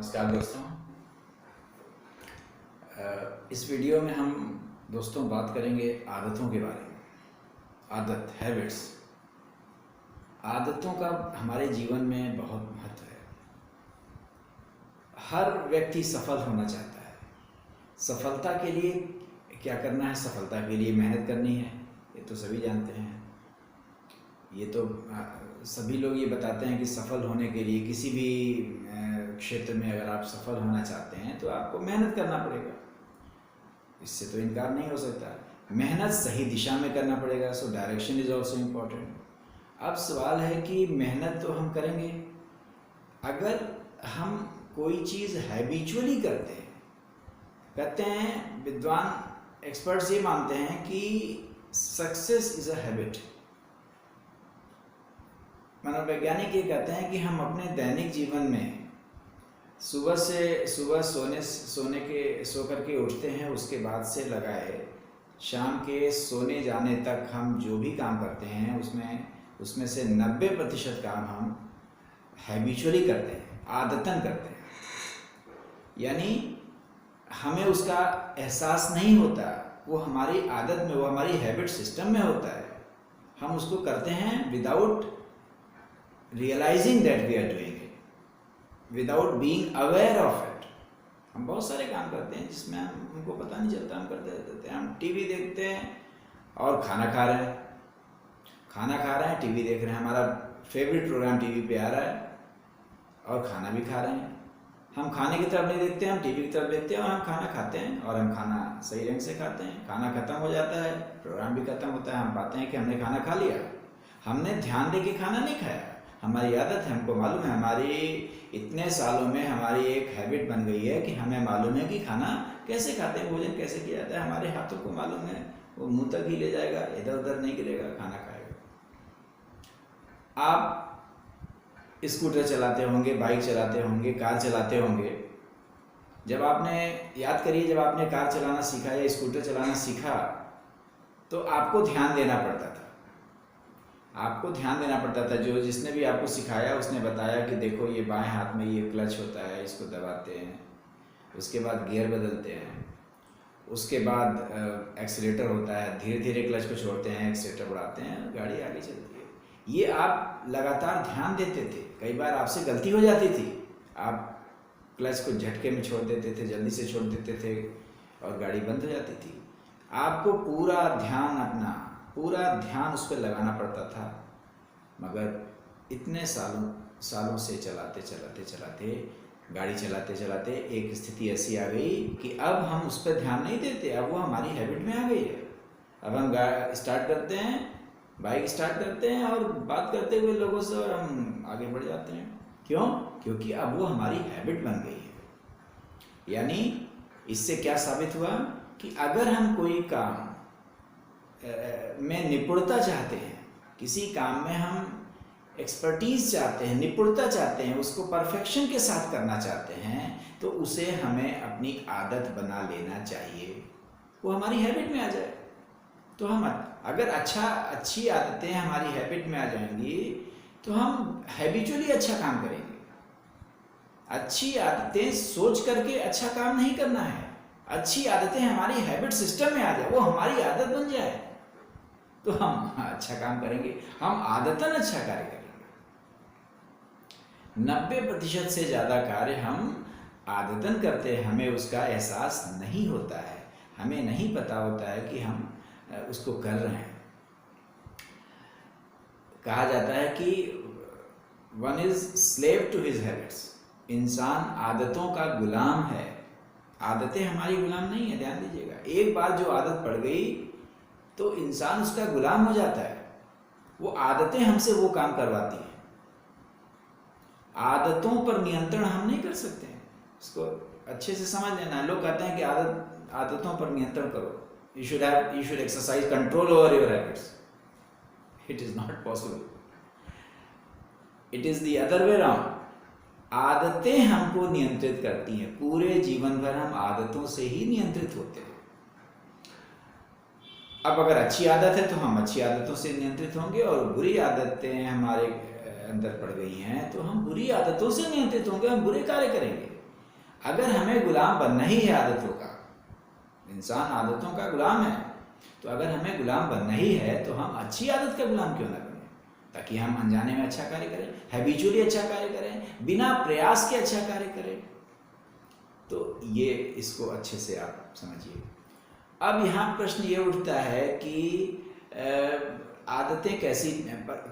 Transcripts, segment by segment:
नमस्कार दोस्तों। इस वीडियो में हम दोस्तों बात करेंगे आदतों के बारे में। आदत, हैबिट्स। आदतों का हमारे जीवन में बहुत महत्व है। हर व्यक्ति सफल होना चाहता है। सफलता के लिए क्या करना है? सफलता के लिए मेहनत करनी है, ये तो सभी जानते हैं। ये तो सभी लोग ये बताते हैं कि सफल होने के लिए किसी भी क्षेत्र में अगर आप सफल होना चाहते हैं तो आपको मेहनत करना पड़ेगा, इससे तो इनकार नहीं हो सकता। मेहनत सही दिशा में करना पड़ेगा, so direction is also important. अब सवाल है कि मेहनत तो हम करेंगे, अगर हम कोई चीज़ हैबिचुअली करते हैं, कहते हैं विद्वान एक्सपर्ट्स ये मानते हैं कि सक्सेस इज़ अ हैबिट। मनोवैज्ञानिक ये कहते हैं कि हम अपने दैनिक जीवन में सुबह सो करके उठते हैं, उसके बाद से लगाए शाम के सोने जाने तक हम जो भी काम करते हैं उसमें से 90% काम हम हैबिचुअली करते हैं, आदतन करते हैं। यानी हमें उसका एहसास नहीं होता, वो हमारी आदत में, वो हमारी हैबिट सिस्टम में होता है। हम उसको करते हैं without realising that we are doing it, without being aware of it. हम बहुत सारे काम करते हैं जिसमें हमको पता नहीं चलता, हम करते रहते हैं। हम टीवी देखते हैं और खाना खा रहे हैं, टीवी देख रहे हैं, हमारा फेवरेट प्रोग्राम टीवी पे आ रहा है और खाना भी खा रहे हैं। हम खाने की तरफ नहीं देखते हैं, हम टीवी की तरफ देखते हैं और हम खाना खाते हैं, और हम खाना सही ढंग से खाते हैं। खाना खत्म हो जाता है, प्रोग्राम भी खत्म होता है, हम पाते हैं कि हमने खाना खा लिया। हमने ध्यान दे के खाना नहीं खाया, हमारी आदत है, हमको मालूम है, हमारी इतने सालों में हमारी एक हैबिट बन गई है कि हमें मालूम है कि खाना कैसे खाते हैं, भोजन कैसे किया जाता है। हमारे हाथों को मालूम है, वो मुंह तक ही ले जाएगा, इधर उधर नहीं गिरेगा, खाना खाएगा। आप स्कूटर चलाते होंगे, बाइक चलाते होंगे, कार चलाते होंगे। जब आपने, याद करिए, जब आपने कार चलाना सीखा या स्कूटर चलाना सीखा तो आपको ध्यान देना पड़ता था। जो जिसने भी आपको सिखाया उसने बताया कि देखो ये बाएं हाथ में ये क्लच होता है, इसको दबाते हैं, उसके बाद गियर बदलते हैं, उसके बाद एक्सीलेटर होता है, धीरे धीरे क्लच को छोड़ते हैं, एक्सीलेटर बढ़ाते हैं, गाड़ी आगे चलती है। ये आप लगातार ध्यान देते थे। कई बार आपसे गलती हो जाती थी, आप क्लच को झटके में छोड़ देते थे, जल्दी से छोड़ देते थे और गाड़ी बंद हो जाती थी। आपको पूरा ध्यान उस पर लगाना पड़ता था। मगर इतने सालों से चलाते गाड़ी चलाते एक स्थिति ऐसी आ गई कि अब हम उस पर ध्यान नहीं देते, अब वो हमारी हैबिट में आ गई है। अब हम स्टार्ट करते हैं, बाइक स्टार्ट करते हैं और बात करते हुए लोगों से, और हम आगे बढ़ जाते हैं। क्यों? क्योंकि अब वो हमारी हैबिट बन गई है। यानी इससे क्या साबित हुआ कि अगर हम कोई काम में निपुणता चाहते हैं, किसी काम में हम एक्सपर्टीज चाहते हैं, निपुणता चाहते हैं, उसको परफेक्शन के साथ करना चाहते हैं, तो उसे हमें अपनी आदत बना लेना चाहिए, वो हमारी हैबिट में आ जाए। तो हम अगर अच्छी आदतें हमारी हैबिट में आ जाएंगी तो हम हैबिचुअली अच्छा काम करेंगे। अच्छी आदतें सोच करके अच्छा काम नहीं करना है, अच्छी आदतें हमारी हैबिट सिस्टम में आ जाए, वो हमारी आदत बन जाए, तो हम अच्छा काम करेंगे, हम आदतन अच्छा कार्य करेंगे। 90% से ज़्यादा कार्य हम आदतन करते हैं, हमें उसका एहसास नहीं होता है, हमें नहीं पता होता है कि हम उसको कर रहे हैं। कहा जाता है कि one is slave to his habits. इंसान आदतों का गुलाम है, आदतें हमारी गुलाम नहीं है। ध्यान दीजिएगा, एक बार जो आदत पड़ गई तो इंसान उसका गुलाम हो जाता है। वो आदतें हमसे वो काम करवाती हैं। आदतों पर नियंत्रण हम नहीं कर सकते हैं, इसको अच्छे से समझ लेना है। लोग कहते हैं कि आदतों पर नियंत्रण करो, you should exercise control over your habits. It is not possible. It is the other way around. आदतें हमको नियंत्रित करती हैं। पूरे जीवन भर हम आदतों से ही नियंत्रित होते हैं। अब अगर अच्छी आदत है तो हम अच्छी आदतों से नियंत्रित होंगे, और बुरी आदतें हमारे अंदर पड़ गई हैं तो हम बुरी आदतों से नियंत्रित होंगे, हम बुरे कार्य करेंगे। अगर हमें गुलाम बनना ही है आदतों का, इंसान आदतों का गुलाम है, तो अगर हमें गुलाम बनना ही है तो हम अच्छी आदत का गुलाम क्यों ना बने, ताकि हम अनजाने में अच्छा कार्य करें, हैबिचुअली अच्छा कार्य करें, बिना प्रयास के अच्छा कार्य करें। तो ये इसको अच्छे से आप समझिए। अब यहाँ प्रश्न ये उठता है कि आदतें कैसी,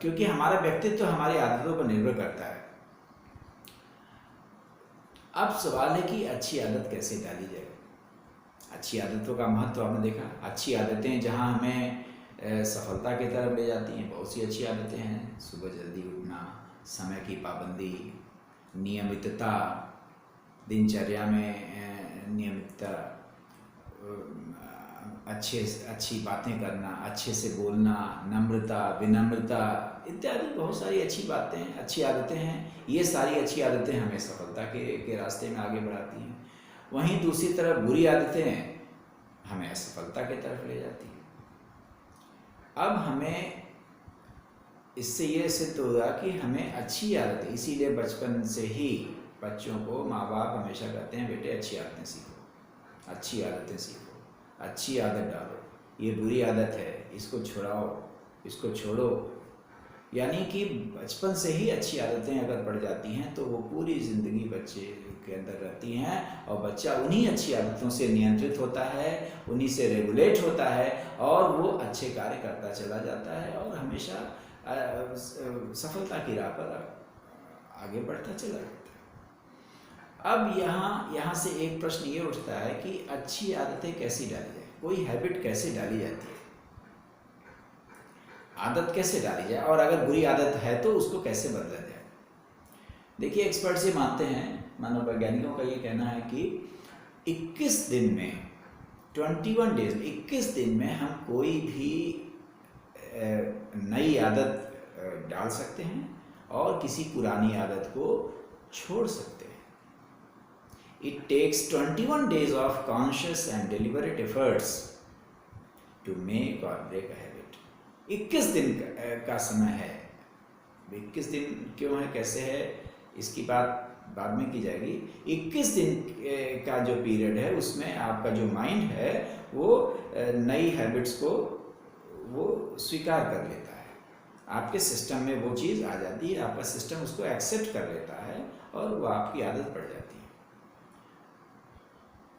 क्योंकि हमारा व्यक्तित्व हमारी आदतों पर निर्भर करता है। अब सवाल है कि अच्छी आदत कैसे डाली जाए। अच्छी आदतों का महत्व आपने देखा। अच्छी आदतें जहाँ हमें सफलता की तरफ ले जाती हैं, बहुत सी अच्छी आदतें हैं। सुबह जल्दी उठना, समय की पाबंदी, नियमितता, दिनचर्या में नियमितता, अच्छी बातें करना, अच्छे से बोलना, नम्रता, विनम्रता इत्यादि बहुत सारी अच्छी बातें, अच्छी आदतें हैं। ये सारी अच्छी आदतें हमें सफलता के रास्ते में आगे बढ़ाती हैं। वहीं दूसरी तरफ बुरी आदतें हमें असफलता की तरफ ले जाती हैं। अब हमें इससे ये सिद्ध होगा कि हमें अच्छी आदतें, इसीलिए बचपन से ही बच्चों को माँ बाप हमेशा कहते हैं, बेटे अच्छी आदतें सीखो, अच्छी आदतें सीखो, अच्छी आदत डालो, ये बुरी आदत है, इसको छुड़ाओ, इसको छोड़ो। यानी कि बचपन से ही अच्छी आदतें अगर पड़ जाती हैं तो वो पूरी ज़िंदगी बच्चे के अंदर रहती हैं, और बच्चा उन्हीं अच्छी आदतों से नियंत्रित होता है, उन्हीं से रेगुलेट होता है, और वो अच्छे कार्य करता चला जाता है और हमेशा सफलता की राह पर आगे बढ़ता चला जाता है। अब यहाँ से एक प्रश्न ये उठता है कि अच्छी आदतें कैसी डाली जाए, कोई हैबिट कैसे डाली जाती है, आदत कैसे डाली जाए, और अगर बुरी आदत है तो उसको कैसे बदला जाए। देखिए, एक्सपर्ट्स ये मानते हैं, मनोवैज्ञानिकों का ये कहना है कि 21 दिन में, 21 डेज, 21 दिन में हम कोई भी नई आदत डाल सकते हैं और किसी पुरानी आदत को छोड़ सकते हैं। It takes 21 days of conscious and deliberate efforts to make or break a habit. 21 दिन का समय है। 21 दिन क्यों है, कैसे है, इसकी बात बाद में की जाएगी। 21 दिन का जो पीरियड है उसमें आपका जो माइंड है वो नई हैबिट्स को वो स्वीकार कर लेता है, आपके सिस्टम में वो चीज़ आ जाती है, आपका सिस्टम उसको एक्सेप्ट कर लेता है और वो आपकी आदत पड़ जाती है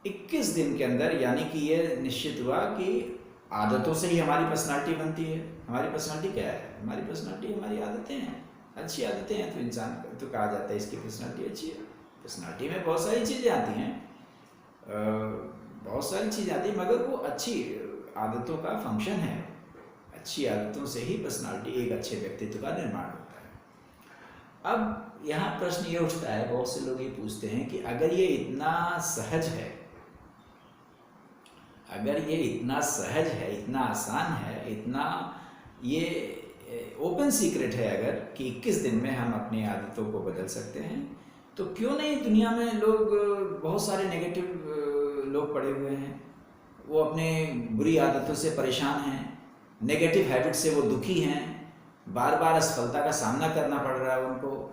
21 दिन के अंदर। यानी कि ये निश्चित हुआ कि आदतों से ही हमारी पर्सनालिटी बनती है। हमारी पर्सनालिटी क्या है, हमारी पर्सनालिटी हमारी आदतें हैं। अच्छी आदतें हैं तो इंसान तो कहा जाता है इसकी पर्सनालिटी अच्छी है। पर्सनालिटी में बहुत सारी चीज़ें आती हैं, बहुत सारी चीज़ें आती हैं, मगर वो अच्छी आदतों का फंक्शन है। अच्छी आदतों से ही पर्सनालिटी, एक अच्छे व्यक्तित्व का निर्माण होता है। अब यहाँ प्रश्न ये उठता है, बहुत से लोग ये पूछते हैं कि अगर ये इतना सहज है, अगर ये इतना सहज है, इतना आसान है, इतना ये ओपन सीक्रेट है अगर कि 21 दिन में हम अपनी आदतों को बदल सकते हैं, तो क्यों नहीं दुनिया में लोग, बहुत सारे नेगेटिव लोग पड़े हुए हैं, वो अपने बुरी आदतों से परेशान हैं, नेगेटिव हैबिट से वो दुखी हैं, बार बार असफलता का सामना करना पड़ रहा है उनको,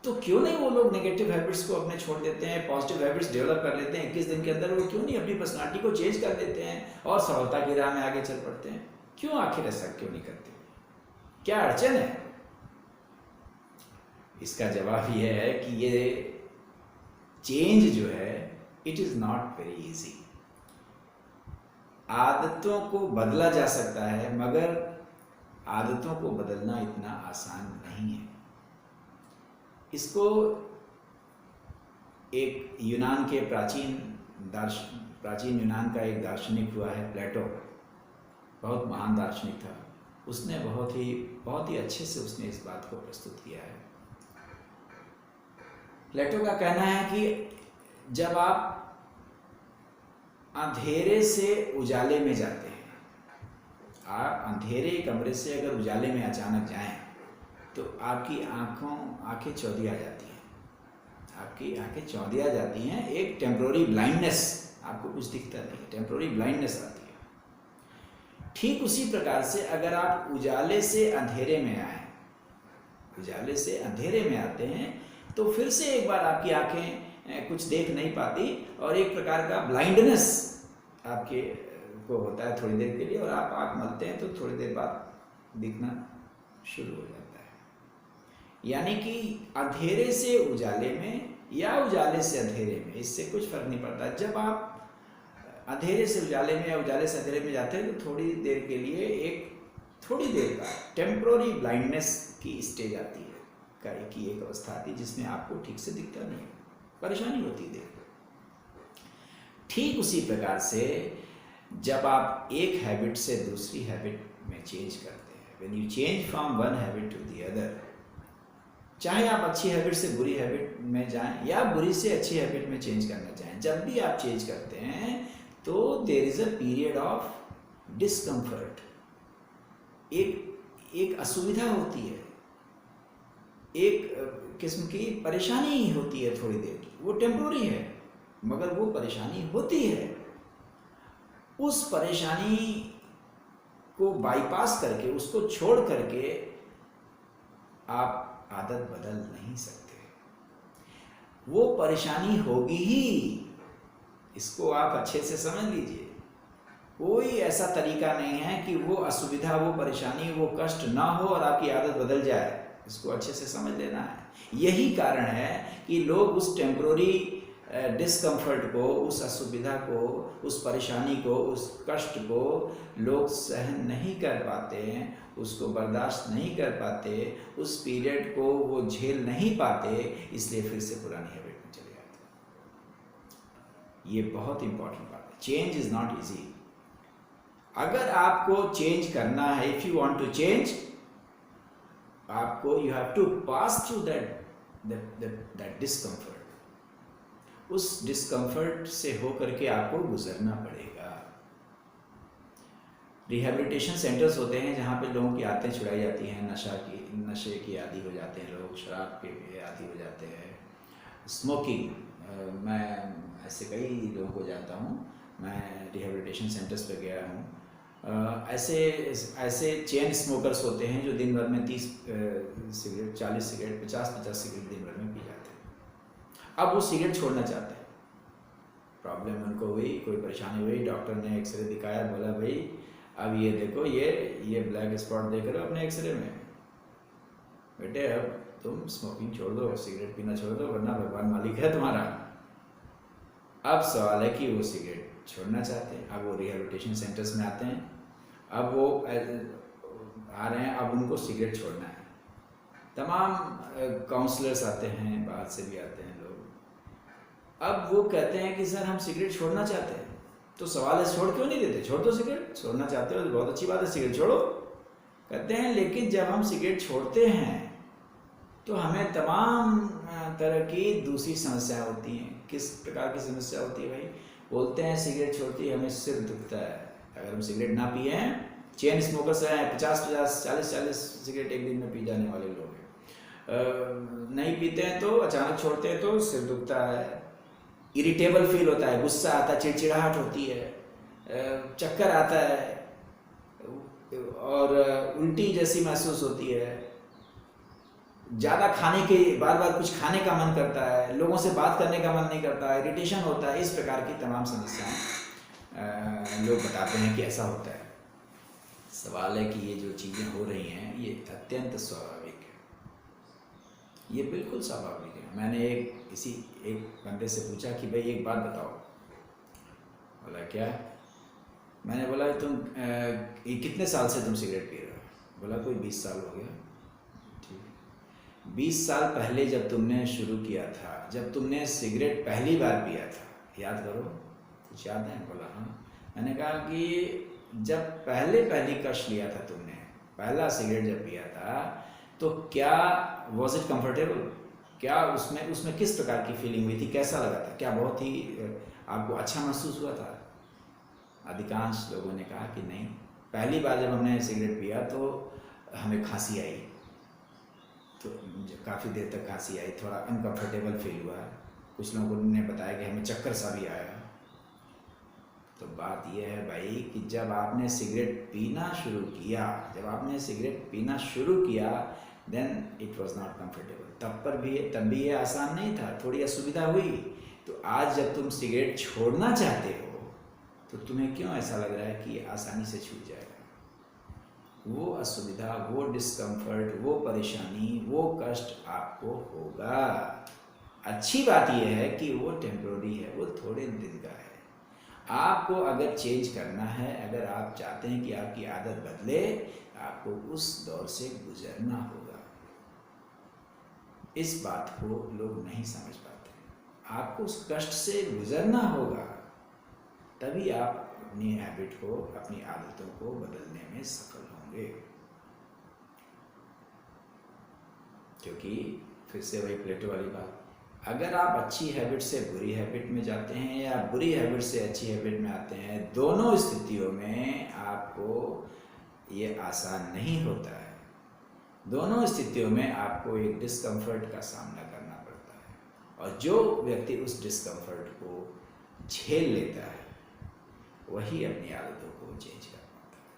तो क्यों नहीं वो लोग नेगेटिव हैबिट्स को अपने छोड़ देते हैं, पॉजिटिव हैबिट्स डेवलप कर लेते हैं 21 दिन के अंदर। वो क्यों नहीं अपनी पर्सनालिटी को चेंज कर देते हैं और सफलता की राह में आगे चल पड़ते हैं? क्यों आखिर ऐसा क्यों नहीं करते? क्या अड़चन है? इसका जवाब ये है कि ये चेंज जो है, it is not very easy. आदतों को बदला जा सकता है, मगर आदतों को बदलना इतना आसान नहीं है। इसको एक यूनान के प्राचीन यूनान का एक दार्शनिक हुआ है प्लेटो, बहुत महान दार्शनिक था। उसने बहुत ही अच्छे से उसने इस बात को प्रस्तुत किया है। प्लेटो का कहना है कि जब आप अंधेरे से उजाले में जाते हैं, आप अंधेरे कमरे से अगर उजाले में अचानक जाएं तो आपकी आंखें चौंधिया जाती हैं, आपकी आंखें चौंधिया जाती हैं। एक टेम्पोररी ब्लाइंडनेस, आपको कुछ दिखता नहीं, टेम्पोररी ब्लाइंडनेस आती है। ठीक उसी प्रकार से अगर आप उजाले से अंधेरे में आए, उजाले से अंधेरे में आते हैं, तो फिर से एक बार आपकी आंखें कुछ देख नहीं पाती और एक प्रकार का ब्लाइंडनेस आपके को होता है थोड़ी देर के लिए, और आप आँख मलते हैं तो थोड़ी देर बाद दिखना शुरू हो जाता है। यानी कि अंधेरे से उजाले में या उजाले से अंधेरे में इससे कुछ फर्क नहीं पड़ता। जब आप अंधेरे से उजाले में या उजाले से अंधेरे में जाते हैं तो थोड़ी देर के लिए थोड़ी देर का टेम्प्रोरी ब्लाइंडनेस की स्टेज आती है, की एक अवस्था आती है जिसमें आपको ठीक से दिखता नहीं है, परेशानी होती है देखो। ठीक उसी प्रकार से जब आप एक हैबिट से दूसरी हैबिट में चेंज करते हैं, when you change from one habit to the other, चाहे आप अच्छी हैबिट से बुरी हैबिट में जाएं या बुरी से अच्छी हैबिट में चेंज करना चाहें, जब भी आप चेंज करते हैं तो there is a period of discomfort, एक असुविधा होती है, एक किस्म की परेशानी होती है थोड़ी देर की, वो टेम्पोररी है मगर वो परेशानी होती है। उस परेशानी को बाईपास करके, उसको छोड़ करके आप आदत बदल नहीं सकते। वो परेशानी होगी ही, इसको आप अच्छे से समझ लीजिए। कोई ऐसा तरीका नहीं है कि वो असुविधा, वो परेशानी, वो कष्ट ना हो और आपकी आदत बदल जाए, इसको अच्छे से समझ लेना है। यही कारण है कि लोग उस टेम्पोररी डिस्कम्फर्ट को, उस असुविधा को, उस परेशानी को, उस कष्ट को लोग सहन नहीं कर पाते हैं, उसको बर्दाश्त नहीं कर पाते, उस पीरियड को वो झेल नहीं पाते, इसलिए फिर से पुरानी हैबिट में चले जाते हैं। ये बहुत इंपॉर्टेंट बात है। Change is not easy. अगर आपको चेंज करना है, if you want to change, आपको you have to pass through that discomfort. उस डिस्कम्फर्ट से होकर के आपको गुजरना पड़ेगा। रिहैबिलिटेशन सेंटर्स होते हैं जहाँ पे लोगों की आदतें छुड़ाई जाती हैं, नशे की आदी हो जाते हैं लोग, शराब के आदी हो जाते हैं, स्मोकिंग। मैं ऐसे कई लोगों को जानता हूँ, मैं रिहैबिलिटेशन सेंटर्स पे गया हूँ। ऐसे चेन स्मोकर्स होते हैं जो दिन भर में 30 सिगरेट, 40 सिगरेट, 50 सिगरेट दिन भर में पी जाते हैं। अब वो सिगरेट छोड़ना चाहते हैं, प्रॉब्लम उनको हुई, कोई परेशानी हुई, डॉक्टर ने एक्सरे दिखाया, बोला भाई अब ये देखो, ये ब्लैक स्पॉट देख रहे हो अपने एक्सरे में, बेटे अब तुम स्मोकिंग छोड़ दो, सिगरेट पीना छोड़ दो, वरना भगवान मालिक है तुम्हारा। अब सवाल है कि वो सिगरेट छोड़ना चाहते हैं। अब वो रिहैबिलिटेशन सेंटर्स में आते हैं, अब वो आ रहे हैं, अब उनको सिगरेट छोड़ना है। तमाम काउंसलर्स आते हैं, बाहर से भी आते हैं लोग। अब वो कहते हैं कि सर हम सिगरेट छोड़ना चाहते हैं। तो सवाल है छोड़ क्यों नहीं देते? छोड़ दो सिगरेट, छोड़ना चाहते हो तो बहुत अच्छी बात है, सिगरेट छोड़ो। कहते हैं लेकिन जब हम सिगरेट छोड़ते हैं तो हमें तमाम तरह की दूसरी समस्याएं होती हैं। किस प्रकार की समस्या होती है भाई? बोलते हैं सिगरेट छोड़ती है हमें सिर दुखता है। अगर हम सिगरेट ना पिए हैं, चेन स्मोकर्स हैं, 50-50, 40-40 सिगरेट एक दिन में पी जाने वाले लोग हैं, नहीं पीते हैं तो अचानक छोड़ते हैं तो सिर दुखता है, इरिटेबल फील होता है, गुस्सा आता है, चिड़चिड़ाहट होती है, चक्कर आता है और उल्टी जैसी महसूस होती है, ज़्यादा खाने के, बार बार कुछ खाने का मन करता है, लोगों से बात करने का मन नहीं करता, इरिटेशन होता है। इस प्रकार की तमाम समस्याएं लोग बताते हैं कि ऐसा होता है। सवाल है कि ये जो चीज़ें हो रही हैं ये अत्यंत स्वाभाविक है, ये बिल्कुल स्वाभाविक है। मैंने एक बंदे से पूछा कि भाई एक बात बताओ। बोला क्या? मैंने बोला तुम कितने साल से तुम सिगरेट पी रहे हो? बोला कोई 20 साल हो गया। 20 साल पहले जब तुमने शुरू किया था, जब तुमने सिगरेट पहली बार पिया था, याद करो, कुछ याद है? बोला हाँ। मैंने कहा कि जब पहली कश लिया था तुमने, पहला सिगरेट जब पिया था तो क्या वॉज इट कंफर्टेबल? क्या उसमें किस प्रकार की फीलिंग हुई थी? कैसा लगा था? क्या बहुत ही आपको अच्छा महसूस हुआ था? अधिकांश लोगों ने कहा कि नहीं, पहली बार जब हमने सिगरेट पिया तो हमें खांसी आई, तो काफ़ी देर तक खांसी आई, थोड़ा अनकंफर्टेबल फील हुआ। कुछ लोगों ने बताया कि हमें चक्कर सा भी आया। तो बात यह है भाई कि जब आपने सिगरेट पीना शुरू किया, then it was not comfortable. तब भी ये आसान नहीं था, थोड़ी असुविधा हुई। तो आज जब तुम सिगरेट छोड़ना चाहते हो तो तुम्हें क्यों ऐसा लग रहा है कि ये आसानी से छूट जाएगा? वो असुविधा, वो डिस्कम्फर्ट, वो परेशानी, वो कष्ट आपको होगा। अच्छी बात यह है कि वो टेम्पोररी है, वो थोड़े दिन का है। आपको अगर चेंज करना है, अगर आप चाहते हैं कि आपकी आदत बदले, आपको उस दौर से गुजरना होगा। इस बात को लोग नहीं समझ पाते। आपको उस कष्ट से गुजरना होगा, तभी आप अपनी हैबिट को, अपनी आदतों को बदलने में सफल होंगे। क्योंकि फिर से वही प्लेटो वाली बात, अगर आप अच्छी हैबिट से बुरी हैबिट में जाते हैं या बुरी हैबिट से अच्छी हैबिट में आते हैं, दोनों स्थितियों में आपको ये आसान नहीं होता है। दोनों स्थितियों में आपको एक डिस्कम्फर्ट का सामना करना पड़ता है, और जो व्यक्ति उस डिस्कम्फर्ट को झेल लेता है वही अपनी आदतों को चेंज कर पाता है।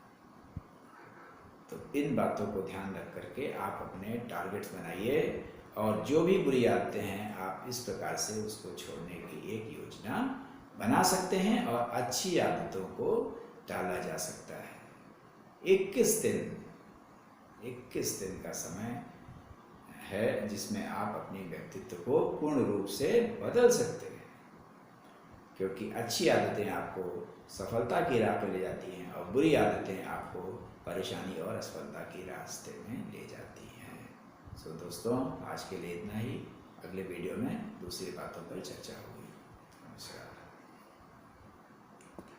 तो इन बातों को ध्यान रख करके आप अपने टारगेट्स बनाइए, और जो भी बुरी आदतें हैं आप इस प्रकार से उसको छोड़ने की एक योजना बना सकते हैं, और अच्छी आदतों को टाला जा सकता है। 21 दिन का समय है जिसमें आप अपने व्यक्तित्व को पूर्ण रूप से बदल सकते हैं। क्योंकि अच्छी आदतें आपको सफलता की राह पर ले जाती हैं, और बुरी आदतें आपको परेशानी और असफलता के रास्ते में ले जाती हैं। सो दोस्तों, आज के लिए इतना ही। अगले वीडियो में दूसरी बातों पर चर्चा होगी। नमस्कार।